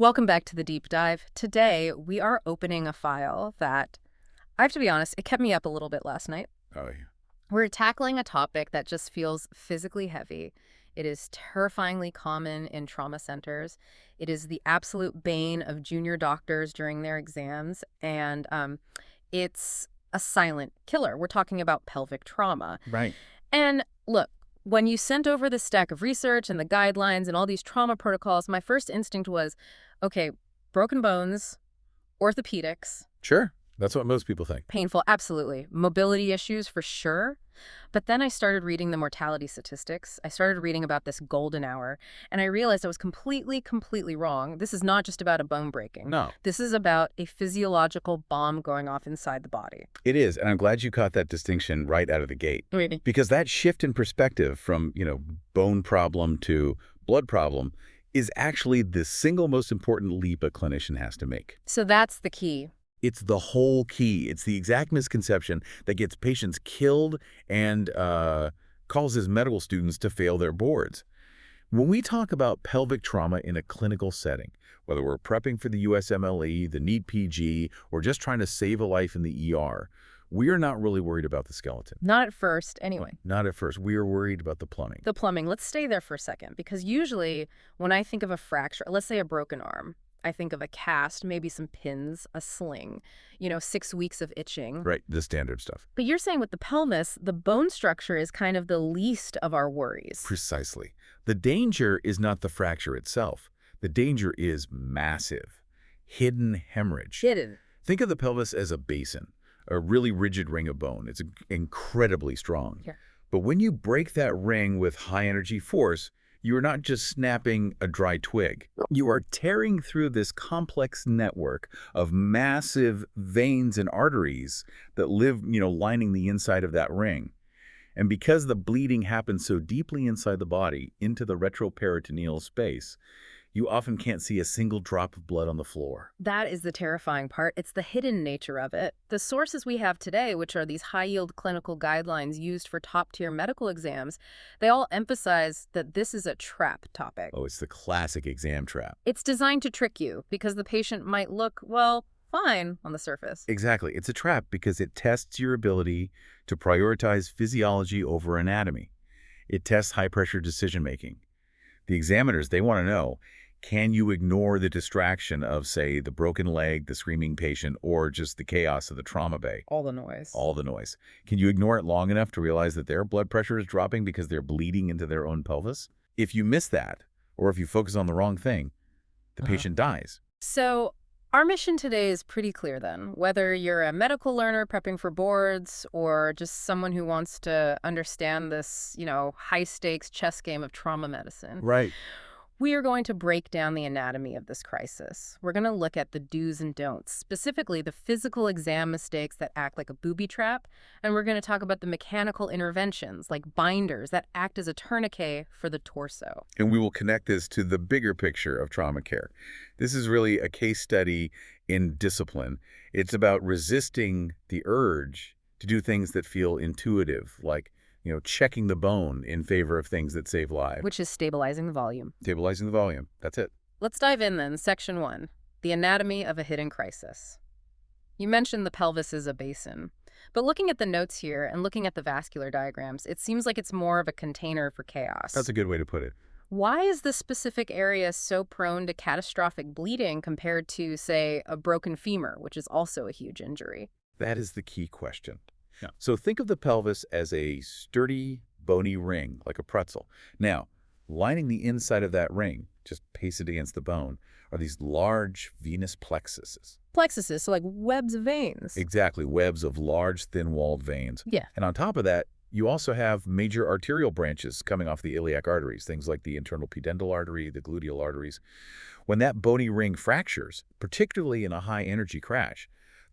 Welcome back to the deep dive. Today, we are opening a file that, I have to be honest, it kept me up a little bit last night. Oh, yeah. We're tackling a topic that just feels physically heavy. It is terrifyingly common in trauma centers. It is the absolute bane of junior doctors during their exams, and it's a silent killer. We're talking about pelvic trauma. Right. And look, when you sent over the stack of research and the guidelines and all these trauma protocols, my first instinct was, okay, broken bones, orthopedics, Sure. That's what most people think. painful, absolutely. Mobility issues for sure. But then I started reading the mortality statistics. I started reading about this golden hour, and I realized I was completely wrong. This is not just about a bone breaking. No, This is about a physiological bomb going off inside the body. it is. And I'm glad you caught that distinction right out of the gate. Really? Because that shift in perspective from, bone problem to blood problem is actually the single most important leap a clinician has to make. So that's the key. It's the whole key. It's the exact misconception that gets patients killed and causes medical students to fail their boards. When we talk about pelvic trauma in a clinical setting, whether we're prepping for the USMLE, the NEET PG, or just trying to save a life in the ER, we are not really worried about the skeleton. Not at first, anyway. Not at first. We are worried about the plumbing. The plumbing. Let's stay there for a second, because usually when I think of a fracture, let's say a broken arm, I think of a cast, maybe some pins, a sling, 6 weeks of itching. Right, the standard stuff. But you're saying with the pelvis, the bone structure is kind of the least of our worries. Precisely. The danger is not the fracture itself. The danger is massive, hidden hemorrhage. Hidden. Think of the pelvis as a basin, a really rigid ring of bone. It's incredibly strong. Yeah. But when you break that ring with high-energy force, you are not just snapping a dry twig. You are tearing through this complex network of massive veins and arteries that live, lining the inside of that ring. And because the bleeding happens so deeply inside the body, into the retroperitoneal space, you often can't see a single drop of blood on the floor. That is the terrifying part. It's the hidden nature of it. The sources we have today, which are these high-yield clinical guidelines used for top-tier medical exams, they all emphasize that this is a trap topic. Oh, it's the classic exam trap. It's designed to trick you because the patient might look, well, fine on the surface. Exactly. It's a trap because it tests your ability to prioritize physiology over anatomy. It tests high-pressure decision-making. The examiners, they want to know, can you ignore the distraction of, say, the broken leg, the screaming patient, or just the chaos of the trauma bay? All the noise. All the noise. Can you ignore it long enough to realize that their blood pressure is dropping because they're bleeding into their own pelvis? If you miss that, or if you focus on the wrong thing, the patient dies. So our mission today is pretty clear then. Whether you're a medical learner prepping for boards or just someone who wants to understand this, high-stakes chess game of trauma medicine, Right. we are going to break down the anatomy of this crisis. We're going to look at the do's and don'ts, specifically the physical exam mistakes that act like a booby trap, and we're going to talk about the mechanical interventions like binders that act as a tourniquet for the torso. And we will connect this to the bigger picture of trauma care. This is really a case study in discipline. It's about resisting the urge to do things that feel intuitive, like checking the bone in favor of things that save lives. Which is stabilizing the volume. Stabilizing the volume. That's it. Let's dive in then. Section 1, the anatomy of a hidden crisis. You mentioned the pelvis is a basin, but looking at the notes here and looking at the vascular diagrams, it seems like it's more of a container for chaos. That's a good way to put it. Why is this specific area so prone to catastrophic bleeding compared to, say, a broken femur, which is also a huge injury? That is the key question. Yeah. So think of the pelvis as a sturdy, bony ring, like a pretzel. Now, lining the inside of that ring, just pasted against the bone, are these large venous plexuses. Plexuses, so like webs of veins. Exactly, webs of large, thin-walled veins. Yeah. And on top of that, you also have major arterial branches coming off the iliac arteries, things like the internal pudendal artery, the gluteal arteries. When that bony ring fractures, particularly in a high-energy crash,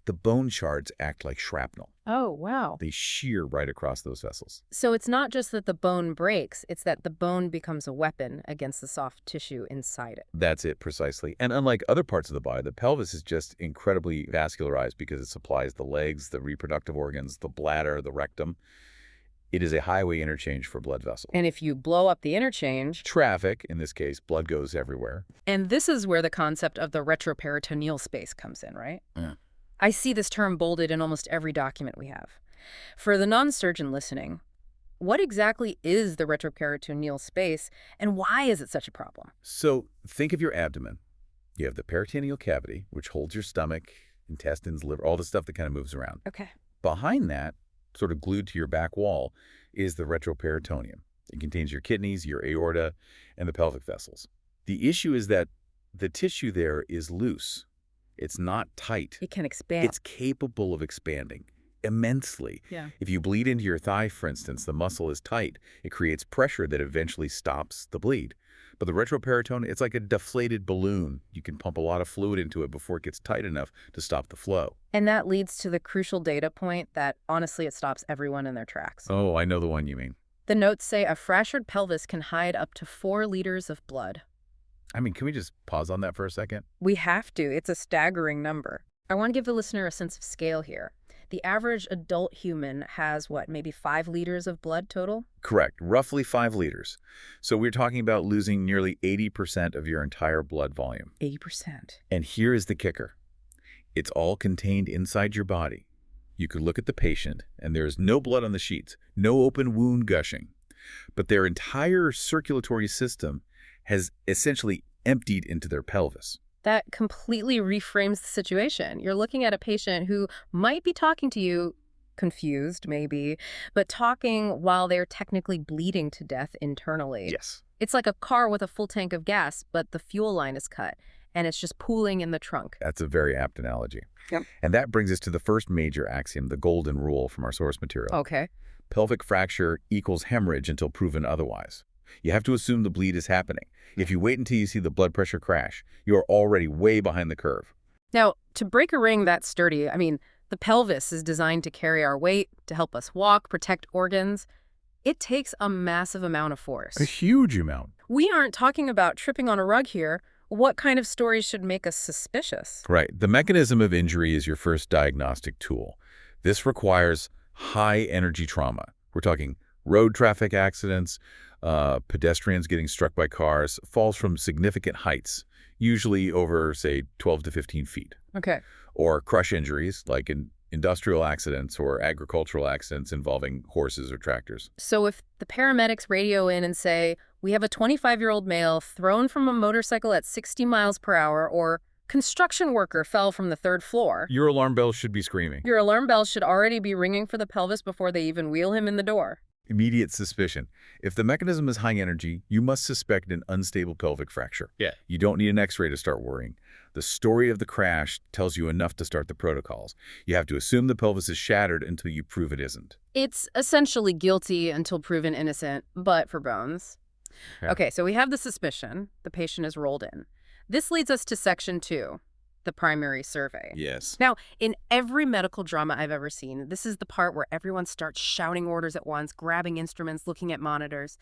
the bone shards act like shrapnel. Oh, wow. They shear right across those vessels. So it's not just that the bone breaks, it's that the bone becomes a weapon against the soft tissue inside it. That's it, precisely. And unlike other parts of the body, the pelvis is just incredibly vascularized because it supplies the legs, the reproductive organs, the bladder, the rectum. It is a highway interchange for blood vessels. And if you blow up the interchange, Traffic, in this case, blood goes everywhere. and this is where the concept of the retroperitoneal space comes in, right? Yeah. I see this term bolded in almost every document we have. For the non-surgeon listening, what exactly is the retroperitoneal space, and why is it such a problem? So think of your abdomen. You have the peritoneal cavity, which holds your stomach, intestines, liver, all the stuff that kind of moves around. Okay. Behind that, sort of glued to your back wall, is the retroperitoneum. It contains your kidneys, your aorta, and the pelvic vessels. The issue is that the tissue there is loose. It's not tight. It can expand. It's capable of expanding immensely. Yeah. If you bleed into your thigh, for instance, the muscle is tight. It creates pressure that eventually stops the bleed. But the retroperitoneum, it's like a deflated balloon. You can pump a lot of fluid into it before it gets tight enough to stop the flow. And that leads to the crucial data point that, honestly, it stops everyone in their tracks. Oh, I know the one you mean. The notes say a fractured pelvis can hide up to 4 liters of blood. I mean, can we just pause on that for a second? We have to. It's a staggering number. I want to give the listener a sense of scale here. The average adult human has, what, maybe 5 liters of blood total? Correct. Roughly 5 liters. So we're talking about losing nearly 80% of your entire blood volume. 80%. And here is the kicker. It's all contained inside your body. You could look at the patient, and there is no blood on the sheets, no open wound gushing. But their entire circulatory system has essentially emptied into their pelvis. That completely reframes the situation. You're looking at a patient who might be talking to you, confused maybe, but talking while they're technically bleeding to death internally. Yes. It's like a car with a full tank of gas, but the fuel line is cut, and it's just pooling in the trunk. That's a very apt analogy. Yep. And that brings us to the first major axiom, the golden rule from our source material. Okay. Pelvic fracture equals hemorrhage until proven otherwise. You have to assume the bleed is happening. If you wait until you see the blood pressure crash, you are already way behind the curve. Now, to break a ring that sturdy, the pelvis is designed to carry our weight, to help us walk, protect organs. It takes a massive amount of force. A huge amount. We aren't talking about tripping on a rug here. What kind of stories should make us suspicious? Right. The mechanism of injury is your first diagnostic tool. This requires high-energy trauma. We're talking road traffic accidents, pedestrians getting struck by cars, falls from significant heights, usually over, say, 12 to 15 feet. Okay. Or crush injuries, like in industrial accidents or agricultural accidents involving horses or tractors. So if the paramedics radio in and say, we have a 25-year-old male thrown from a motorcycle at 60 miles per hour, or construction worker fell from the 3rd floor, Your alarm bell should be screaming. your alarm bell should already be ringing for the pelvis before they even wheel him in the door. Immediate suspicion. If the mechanism is high energy, you must suspect an unstable pelvic fracture. Yeah. You don't need an x-ray to start worrying. The story of the crash tells you enough to start the protocols. You have to assume the pelvis is shattered until you prove it isn't. It's essentially guilty until proven innocent, but for bones. Yeah. Okay, so we have the suspicion. The patient is rolled in. This leads us to section 2, the primary survey. Yes. Now, in every medical drama I've ever seen, this is the part where everyone starts shouting orders at once, grabbing instruments, looking at monitors.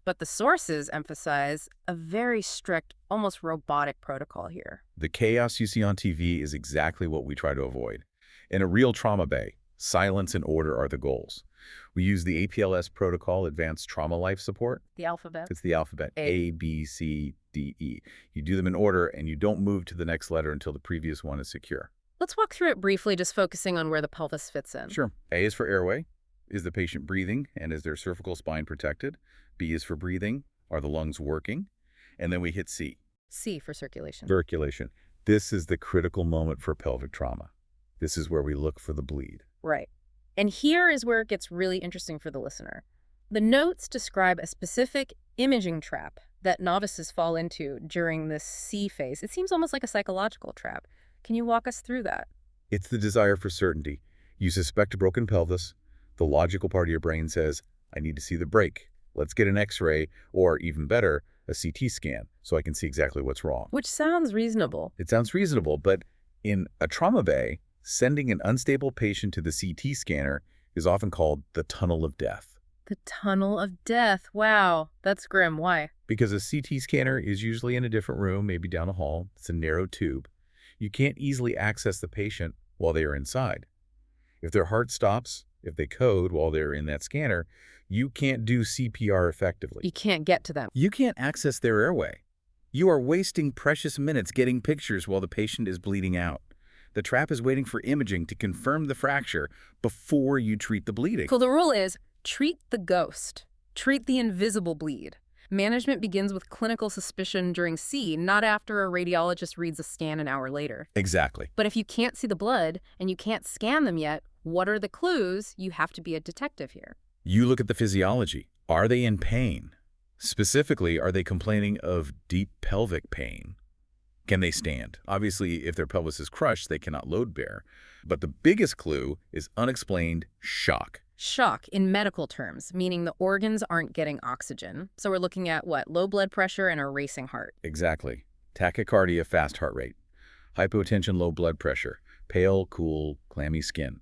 But the sources emphasize a very strict, almost robotic protocol here. The chaos you see on TV is exactly what we try to avoid. In a real trauma bay, silence and order are the goals. We use the APLS protocol, Advanced Trauma Life Support. The alphabet. It's the alphabet, A, B, C, D, E. You do them in order, and you don't move to the next letter until the previous one is secure. Let's walk through it briefly, just focusing on where the pelvis fits in. Sure. A is for airway. Is the patient breathing, and is their cervical spine protected? B is for breathing. Are the lungs working? And then we hit C. C for circulation. Circulation. This is the critical moment for pelvic trauma. This is where we look for the bleed. Right. And here is where it gets really interesting for the listener. The notes describe a specific imaging trap that novices fall into during this C phase. It seems almost like a psychological trap. Can you walk us through that? It's the desire for certainty. You suspect a broken pelvis. The logical part of your brain says, I need to see the break. Let's get an x-ray, or even better, a CT scan, so I can see exactly what's wrong. Which sounds reasonable. It sounds reasonable, but in a trauma bay, sending an unstable patient to the CT scanner is often called the tunnel of death. The tunnel of death. Wow, that's grim. Why? Because a CT scanner is usually in a different room, maybe down a hall. It's a narrow tube. You can't easily access the patient while they are inside. If their heart stops, If they code while they're in that scanner, you can't do CPR effectively. You can't get to them. You can't access their airway. You are wasting precious minutes getting pictures while the patient is bleeding out. The trap is waiting for imaging to confirm the fracture before you treat the bleeding. So the rule is treat the ghost. Treat the invisible bleed. Management begins with clinical suspicion during C, not after a radiologist reads a scan an hour later. Exactly. But if you can't see the blood and you can't scan them yet, what are the clues? You have to be a detective here. You look at the physiology. Are they in pain? Specifically, are they complaining of deep pelvic pain? Can they stand? Obviously, if their pelvis is crushed, they cannot load bear. But the biggest clue is unexplained shock. Shock in medical terms, meaning the organs aren't getting oxygen. So we're looking at what? Low blood pressure and a racing heart. Exactly. Tachycardia, fast heart rate. Hypotension, low blood pressure. Pale, cool, clammy skin.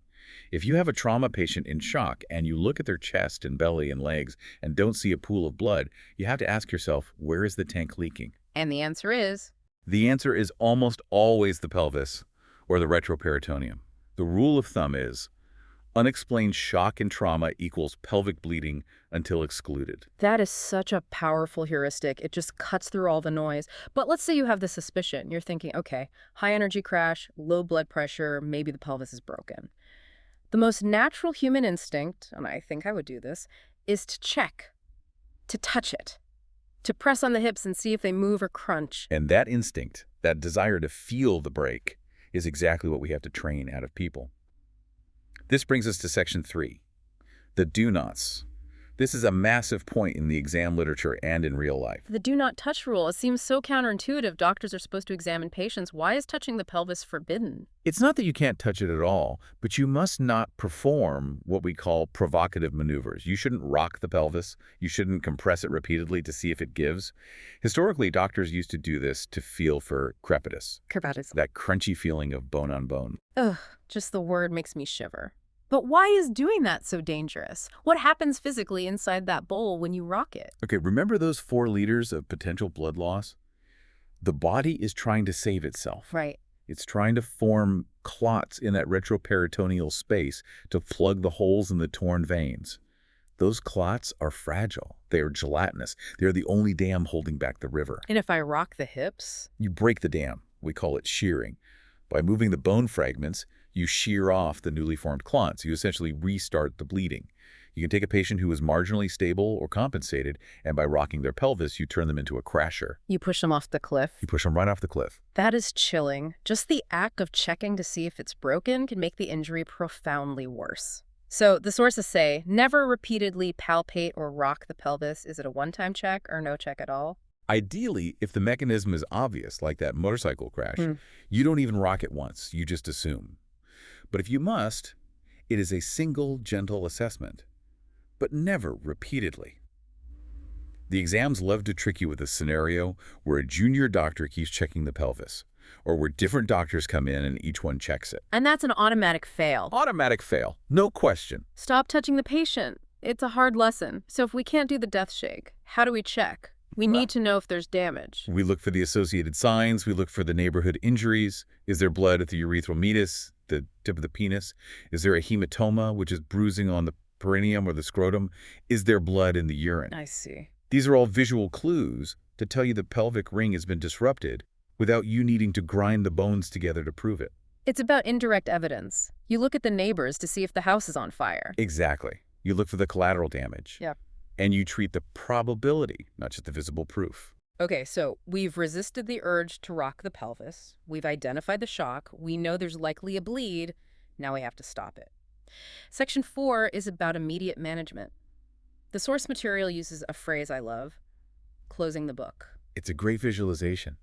If you have a trauma patient in shock and you look at their chest and belly and legs and don't see a pool of blood, you have to ask yourself, where is the tank leaking? And the answer is? The answer is almost always the pelvis or the retroperitoneum. The rule of thumb is unexplained shock and trauma equals pelvic bleeding until excluded. That is such a powerful heuristic. It just cuts through all the noise. But let's say you have the suspicion. You're thinking, okay, high energy crash, low blood pressure, maybe the pelvis is broken. The most natural human instinct, and I think I would do this, is to check, to touch it, to press on the hips and see if they move or crunch. And that instinct, that desire to feel the break, is exactly what we have to train out of people. This brings us to section 3, the do-nots. This is a massive point in the exam literature and in real life. The do not touch rule, it seems so counterintuitive. Doctors are supposed to examine patients. Why is touching the pelvis forbidden? It's not that you can't touch it at all, but you must not perform what we call provocative maneuvers. You shouldn't rock the pelvis. You shouldn't compress it repeatedly to see if it gives. Historically, doctors used to do this to feel for crepitus, that crunchy feeling of bone on bone. Ugh, just the word makes me shiver. But why is doing that so dangerous? What happens physically inside that bowl when you rock it? Okay, remember those 4 liters of potential blood loss? The body is trying to save itself. Right. It's trying to form clots in that retroperitoneal space to plug the holes in the torn veins. Those clots are fragile. They are gelatinous. They are the only dam holding back the river. And if I rock the hips? You break the dam. We call it shearing. By moving the bone fragments, you shear off the newly formed clots. You essentially restart the bleeding. You can take a patient who is marginally stable or compensated, and by rocking their pelvis, you turn them into a crasher. You push them off the cliff? You push them right off the cliff. That is chilling. Just the act of checking to see if it's broken can make the injury profoundly worse. So the sources say, never repeatedly palpate or rock the pelvis. Is it a one-time check or no check at all? Ideally, if the mechanism is obvious, like that motorcycle crash, you don't even rock it once. You just assume. But if you must, it is a single, gentle assessment, but never repeatedly. The exams love to trick you with a scenario where a junior doctor keeps checking the pelvis, or where different doctors come in and each one checks it. And that's an automatic fail. Automatic fail, no question. Stop touching the patient. It's a hard lesson. So if we can't do the death shake, how do we check? We need to know if there's damage. We look for the associated signs. We look for the neighborhood injuries. Is there blood at the urethral meatus, the tip of the penis? Is there a hematoma, which is bruising on the perineum or the scrotum? Is there blood in the urine? I see. These are all visual clues to tell you the pelvic ring has been disrupted without you needing to grind the bones together to prove it. It's about indirect evidence. You look at the neighbors to see if the house is on fire. Exactly. You look for the collateral damage. Yep. And you treat the probability, not just the visible proof. Okay, so we've resisted the urge to rock the pelvis. We've identified the shock. We know there's likely a bleed. Now we have to stop it. Section 4 is about immediate management. The source material uses a phrase I love, closing the book. It's a great visualization.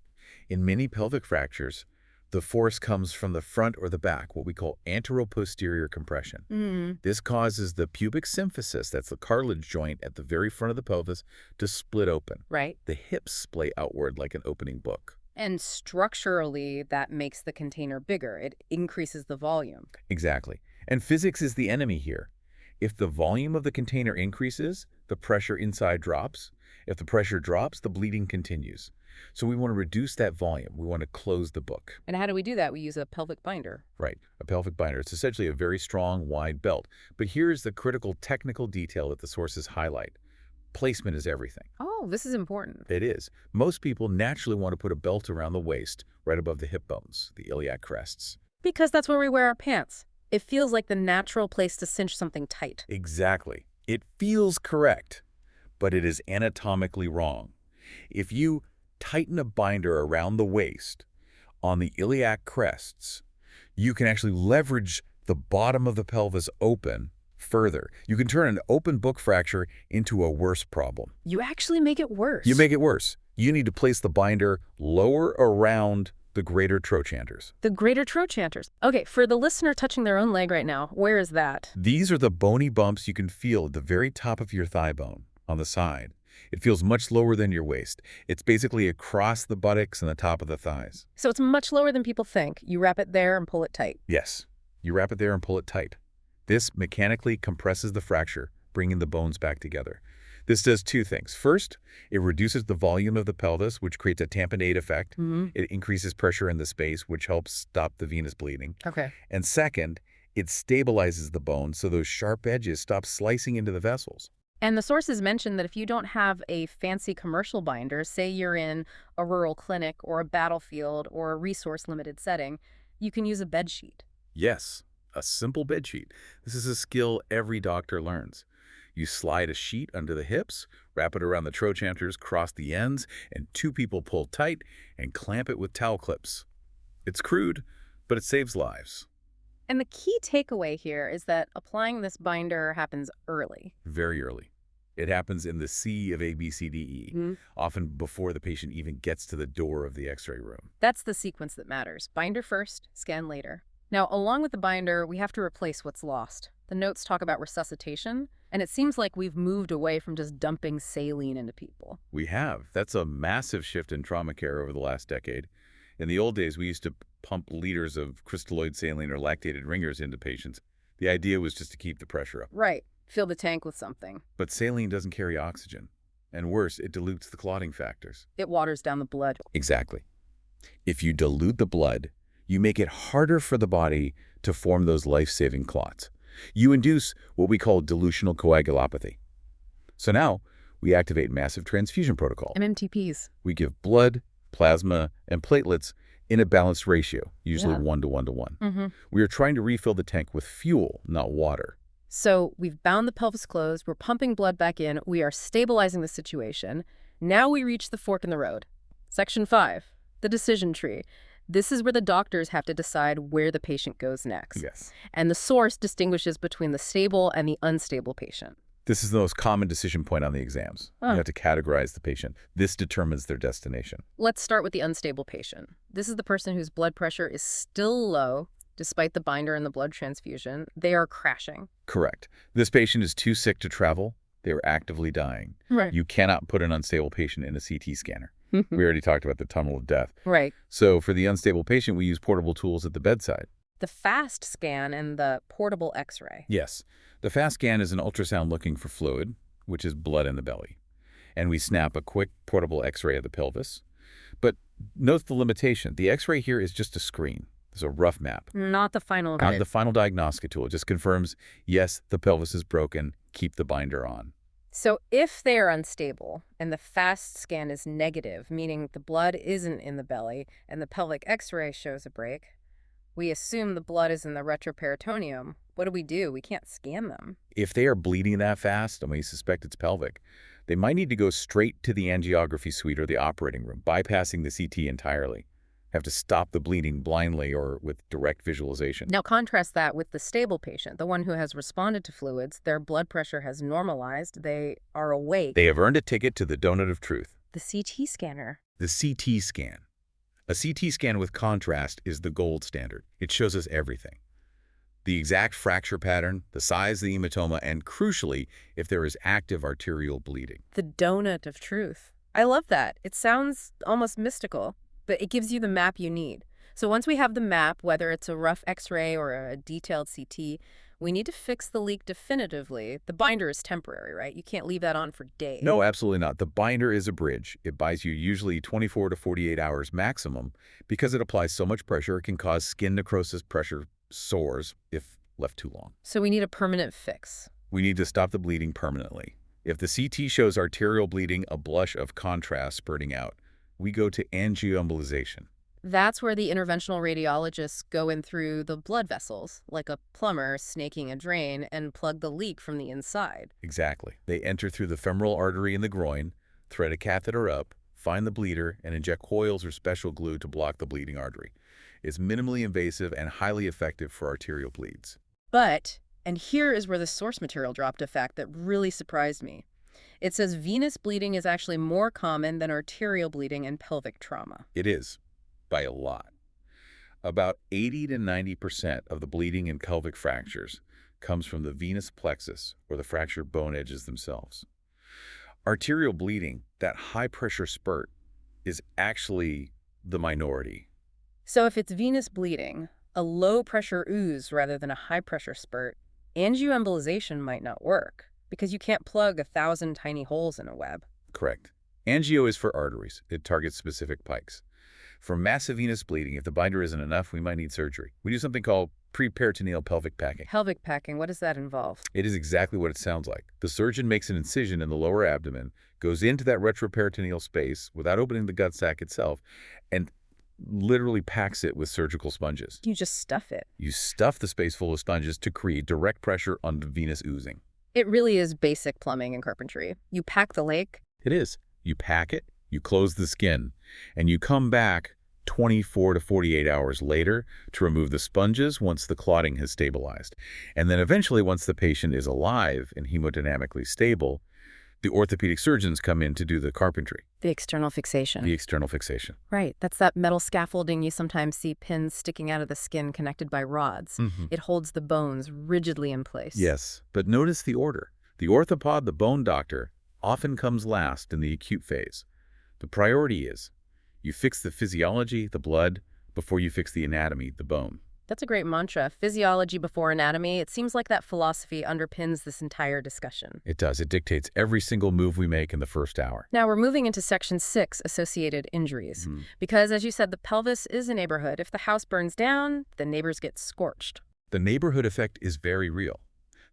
In many pelvic fractures, the force comes from the front or the back, what we call anteroposterior compression. This causes the pubic symphysis, that's the cartilage joint at the very front of the pelvis, to split open. Right. The hips splay outward like an opening book. And structurally, that makes the container bigger. It increases the volume. Exactly. And physics is the enemy here. If the volume of the container increases, the pressure inside drops. If the pressure drops, the bleeding continues. So we want to reduce that volume. We want to close the book. And how do we do that? We use a pelvic binder. Right, a pelvic binder. It's essentially a very strong, wide belt. But here's the critical technical detail that the sources highlight. Placement is everything. Oh, this is important. It is. Most people naturally want to put a belt around the waist, right above the hip bones, the iliac crests. Because that's where we wear our pants. It feels like the natural place to cinch something tight. Exactly. It feels correct, but it is anatomically wrong. If you tighten a binder around the waist on the iliac crests, you can actually leverage the bottom of the pelvis open further. You can turn an open book fracture into a worse problem. You actually make it worse. You make it worse. You need to place the binder lower around the greater trochanters. The greater trochanters. Okay, for the listener touching their own leg right now, where is that? These are the bony bumps you can feel at the very top of your thigh bone on the side. It feels much lower than your waist. It's basically across the buttocks and the top of the thighs. So it's much lower than people think. You wrap it there and pull it tight. Yes, you wrap it there and pull it tight. This mechanically compresses the fracture, bringing the bones back together. This does two things. First, it reduces the volume of the pelvis, which creates a tamponade effect. It increases pressure in the space, which helps stop the venous bleeding. Okay. And second, it stabilizes the bone so those sharp edges stop slicing into the vessels. And the sources mention that if you don't have a fancy commercial binder, say you're in a rural clinic or a battlefield or a resource-limited setting, you can use a bed sheet. Yes, a simple bed sheet. This is a skill every doctor learns. You slide a sheet under the hips, wrap it around the trochanters, cross the ends, and two people pull tight and clamp it with towel clips. It's crude, but it saves lives. And the key takeaway here is that applying this binder happens early. Very early. It happens in the sea of A, B, C, D, E, often before the patient even gets to the door of the x-ray room. That's the sequence that matters. Binder first, scan later. Now, along with the binder, we have to replace what's lost. The notes talk about resuscitation, and it seems like we've moved away from just dumping saline into people. We have. That's a massive shift in trauma care over the last decade. In the old days, we used to pump liters of crystalloid saline or lactated ringers into patients. The idea was just to keep the pressure up. Right. Fill the tank with something. But saline doesn't carry oxygen. And worse, it dilutes the clotting factors. It waters down the blood. Exactly. If you dilute the blood, you make it harder for the body to form those life-saving clots. You induce what we call dilutional coagulopathy. So now, we activate massive transfusion protocol. MMTPs. We give blood, plasma, and platelets in a balanced ratio, usually 1 to 1 to 1. We are trying to refill the tank with fuel, not water. So we've bound the pelvis closed, we're pumping blood back in, we are stabilizing the situation. Now we reach the fork in the road. Section 5, the decision tree. This is where the doctors have to decide where the patient goes next. Yes. And the source distinguishes between the stable and the unstable patient. This is the most common decision point on the exams. You have to categorize the patient. This determines their destination. Let's start with the unstable patient. This is the person whose blood pressure is still low, despite the binder and the blood transfusion. They are crashing. Correct. This patient is too sick to travel. They are actively dying. Right. You cannot put an unstable patient in a CT scanner. We already talked about the tunnel of death. Right. So for the unstable patient, we use portable tools at the bedside. The fast scan and the portable x-ray. Yes. The fast scan is an ultrasound looking for fluid, which is blood in the belly. And we snap a quick portable x-ray of the pelvis. But note the limitation. The x-ray here is just a screen. It's a rough map. Not the final. Not the final diagnostic tool. It just confirms, yes, the pelvis is broken. Keep the binder on. So if they are unstable and the fast scan is negative, meaning the blood isn't in the belly and the pelvic x-ray shows a break, we assume the blood is in the retroperitoneum. What do? We can't scan them. If they are bleeding that fast and we suspect it's pelvic, they might need to go straight to the angiography suite or the operating room, bypassing the CT entirely. Have to stop the bleeding blindly or with direct visualization. Now contrast that with the stable patient, the one who has responded to fluids, their blood pressure has normalized, they are awake. They have earned a ticket to the donut of truth. The CT scanner. The CT scan. A CT scan with contrast is the gold standard. It shows us everything. The exact fracture pattern, the size of the hematoma, and crucially, if there is active arterial bleeding. The donut of truth. I love that. It sounds almost mystical, but it gives you the map you need. So once we have the map, whether it's a rough x-ray or a detailed CT, We need to fix the leak definitively. The binder is temporary, right? You can't leave that on for days. No, absolutely not. The binder is a bridge. It buys you usually 24 to 48 hours maximum. Because it applies so much pressure, it can cause skin necrosis, pressure sores if left too long. So we need a permanent fix. We need to stop the bleeding permanently. If the CT shows arterial bleeding, a blush of contrast spurting out, we go to angioembolization. That's where the interventional radiologists go in through the blood vessels, like a plumber snaking a drain, and plug the leak from the inside. Exactly. They enter through the femoral artery in the groin, thread a catheter up, find the bleeder, and inject coils or special glue to block the bleeding artery. It's minimally invasive and highly effective for arterial bleeds. But, and here is where the source material dropped a fact that really surprised me. It says venous bleeding is actually more common than arterial bleeding in pelvic trauma. It is, by a lot. About 80 to 90% of the bleeding in pelvic fractures comes from the venous plexus or the fractured bone edges themselves. Arterial bleeding, that high-pressure spurt, is actually the minority. So if it's venous bleeding, a low-pressure ooze rather than a high-pressure spurt, angioembolization might not work because you can't plug 1,000 tiny holes in a web. Correct. Angio is for arteries. It targets specific pikes. For massive venous bleeding, if the binder isn't enough, we might need surgery. We do something called preperitoneal pelvic packing. Pelvic packing, what does that involve? It is exactly what it sounds like. The surgeon makes an incision in the lower abdomen, goes into that retroperitoneal space without opening the gut sac itself, and literally packs it with surgical sponges. You just stuff it. You stuff the space full of sponges to create direct pressure on the venous oozing. It really is basic plumbing and carpentry. You pack the lake. It is. You pack it, you close the skin, and you come back 24 to 48 hours later to remove the sponges once the clotting has stabilized. And then eventually, once the patient is alive and hemodynamically stable, the orthopedic surgeons come in to do the carpentry. The external fixation. The external fixation. Right. That's that metal scaffolding you sometimes see pins sticking out of the skin connected by rods. It holds the bones rigidly in place. Yes, but notice the order. The orthopod, the bone doctor, often comes last in the acute phase. The priority is you fix the physiology, the blood, before you fix the anatomy, the bone. That's a great mantra. Physiology before anatomy. It seems like that philosophy underpins this entire discussion. It does. It dictates every single move we make in the first hour. Now we're moving into section 6, associated injuries. Because as you said, the pelvis is a neighborhood. If the house burns down, the neighbors get scorched. The neighborhood effect is very real.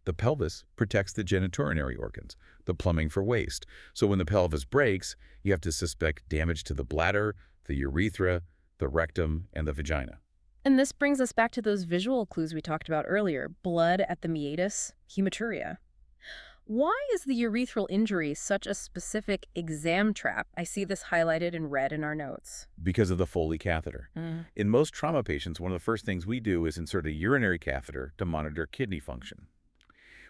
The pelvis protects the genitourinary organs, the plumbing for waste. So when the pelvis breaks, you have to suspect damage to the bladder, the urethra, the rectum, and the vagina. And this brings us back to those visual clues we talked about earlier. Blood at the meatus, hematuria. Why is the urethral injury such a specific exam trap? I see this highlighted in red in our notes. Because of the Foley catheter. In most trauma patients, one of the first things we do is insert a urinary catheter to monitor kidney function.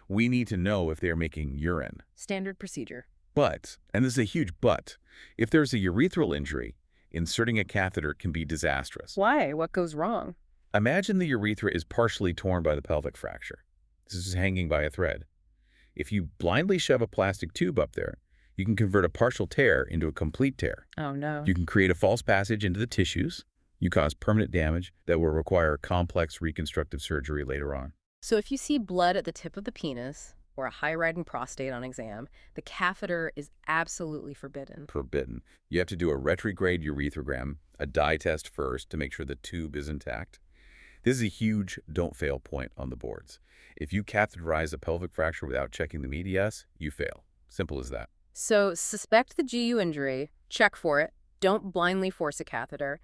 We need to know if they are making urine. Standard procedure. But, and this is a huge but, if there's a urethral injury, inserting a catheter can be disastrous. Why? What goes wrong? Imagine the urethra is partially torn by the pelvic fracture. This is hanging by a thread. If you blindly shove a plastic tube up there, you can convert a partial tear into a complete tear. Oh, no. You can create a false passage into the tissues. You cause permanent damage that will require complex reconstructive surgery later on. So if you see blood at the tip of the penis or a high-riding prostate on exam, the catheter is absolutely forbidden. Forbidden. You have to do a retrograde urethrogram, a dye test first to make sure the tube is intact. This is a huge don't fail point on the boards. If you catheterize a pelvic fracture without checking the medius, you fail. Simple as that. So suspect the GU injury, check for it, don't blindly force a catheter.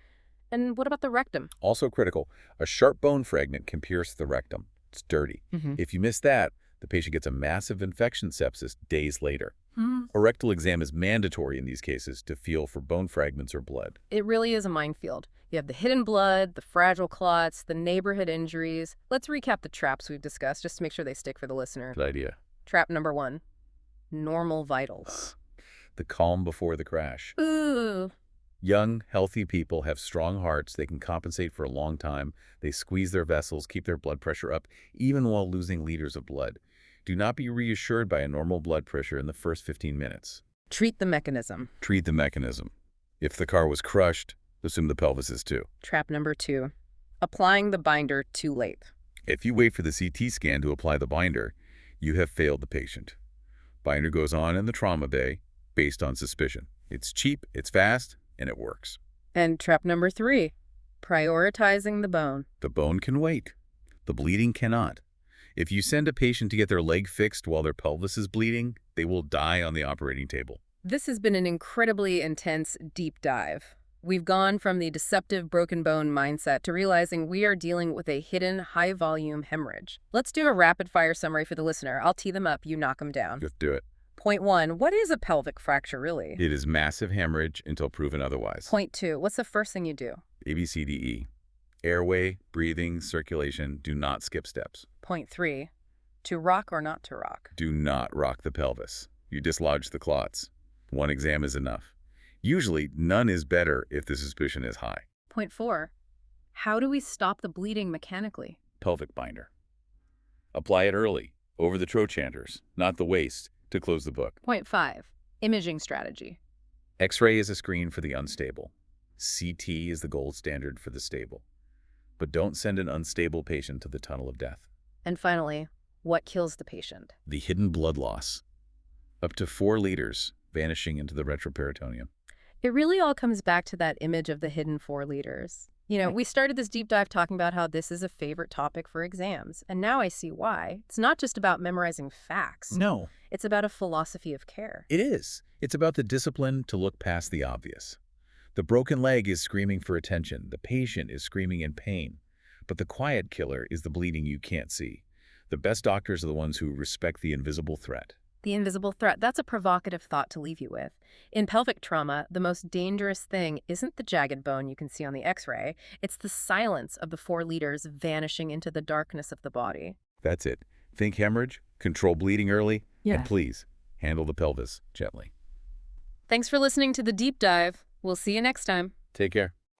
And what about the rectum? Also critical, a sharp bone fragment can pierce the rectum. It's dirty. If you miss that, the patient gets a massive infection sepsis days later. A rectal exam is mandatory in these cases to feel for bone fragments or blood. It really is a minefield. You have the hidden blood, the fragile clots, the neighborhood injuries. Let's recap the traps we've discussed just to make sure they stick for the listener. Good idea. Trap number 1, normal vitals. The calm before the crash. Ooh. Young, healthy people have strong hearts. They can compensate for a long time. They squeeze their vessels, keep their blood pressure up, even while losing liters of blood. Do not be reassured by a normal blood pressure in the first 15 minutes. Treat the mechanism. Treat the mechanism. If the car was crushed, assume the pelvis is too. Trap number 2, applying the binder too late. If you wait for the CT scan to apply the binder, you have failed the patient. Binder goes on in the trauma bay based on suspicion. It's cheap, it's fast, and it works. And trap number 3, prioritizing the bone. The bone can wait. The bleeding cannot. If you send a patient to get their leg fixed while their pelvis is bleeding, they will die on the operating table. This has been an incredibly intense deep dive. We've gone from the deceptive broken bone mindset to realizing we are dealing with a hidden high-volume hemorrhage. Let's do a rapid-fire summary for the listener. I'll tee them up, you knock them down. Just do it. Point 1, what is a pelvic fracture really? It is massive hemorrhage until proven otherwise. Point 2, what's the first thing you do? ABCDE. Airway, breathing, circulation. Do not skip steps. Point 3, to rock or not to rock? Do not rock the pelvis. You dislodge the clots. One exam is enough. Usually, none is better if the suspicion is high. Point 4, how do we stop the bleeding mechanically? Pelvic binder. Apply it early, over the trochanters, not the waist, to close the book. Point 5, imaging strategy. X-ray is a screen for the unstable. CT is the gold standard for the stable. But don't send an unstable patient to the tunnel of death. And finally, what kills the patient? The hidden blood loss. Up to 4 liters vanishing into the retroperitoneum. It really all comes back to that image of the hidden 4 liters. You know, we started this deep dive talking about how this is a favorite topic for exams, and now I see why. It's not just about memorizing facts. No. It's about a philosophy of care. It is. It's about the discipline to look past the obvious. The broken leg is screaming for attention. The patient is screaming in pain. But the quiet killer is the bleeding you can't see. The best doctors are the ones who respect the invisible threat. The invisible threat, that's a provocative thought to leave you with. In pelvic trauma, the most dangerous thing isn't the jagged bone you can see on the X-ray. It's the silence of the 4 liters vanishing into the darkness of the body. That's it. Think hemorrhage, control bleeding early, Yeah. and please, handle the pelvis gently. Thanks for listening to The Deep Dive. We'll see you next time. Take care.